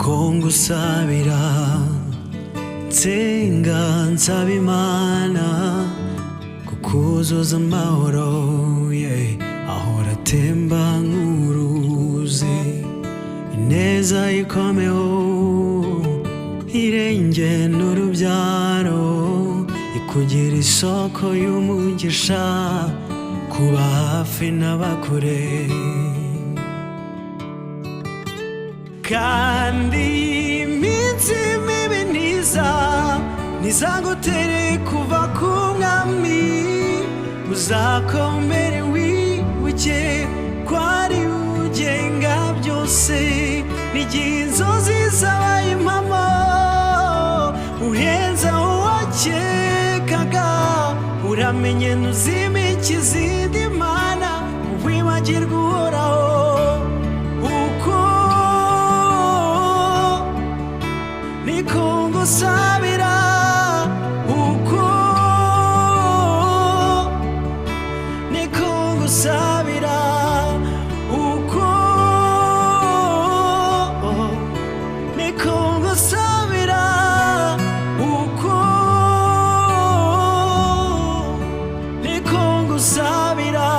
Ngusabira nsenga nsaba Imana kukuzuza amahoro ahora atemba nk'uruzi, ineza ikomeho irenge n'urubyaro, ikugira isoko y'umugisha, kuba hafi n'abakure. Kandi iminsi mibi ntizagutere kuva ku mwami, uzakomere wibuke ko ari ugenga byose, n'igihe inzozi zabaye impamo uhenza uwakekaga, uramenye ntuzimike izindi mana, wibagirwe uhoraho. Ngusabira uko niko ngusabira uko niko ngusabira uko niko ngusabira.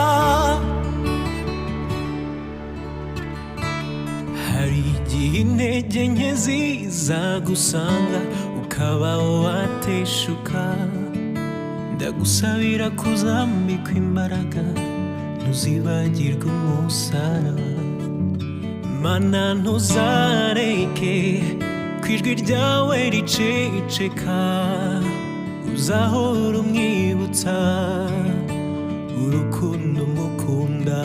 Hari igihe intege nke zizagusanga ukaba wateshuka, ndagusabira kuzambikwa imbaraga, ntuzibagirwe umusaraba. Mana ntuzareke ko ijwi ryawe riceceka, uzahora umwibutsa urukundo mukunda.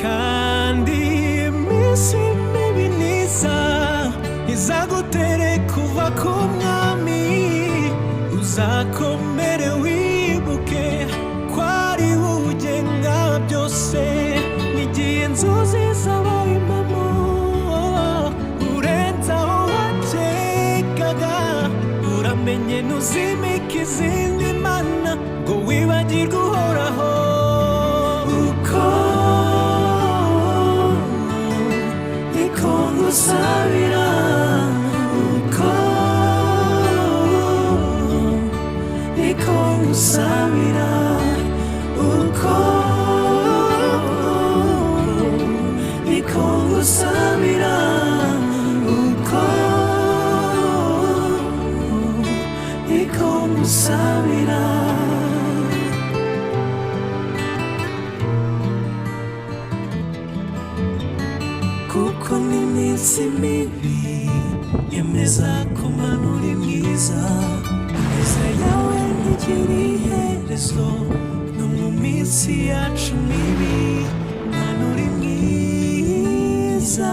Kandi iminsi mibi ntizagutere kuva ku mwami, uzakomere wibuke ko ari ugenga byose, n'igihe inzozi zabaye impamo urenza aho wakekaga, uramenye ntuzimike izindi mana ngo wibagirwe uhoraho. Ngusabira uko niko ngusabira uko niko ngusabira uko niko ngusabira. Kuko n'iminsi mibi yemeza ko Mana uri mwiza, ineza yawe ntigira iherezo, no mu minsi yacu mibi Mana uri mwiza.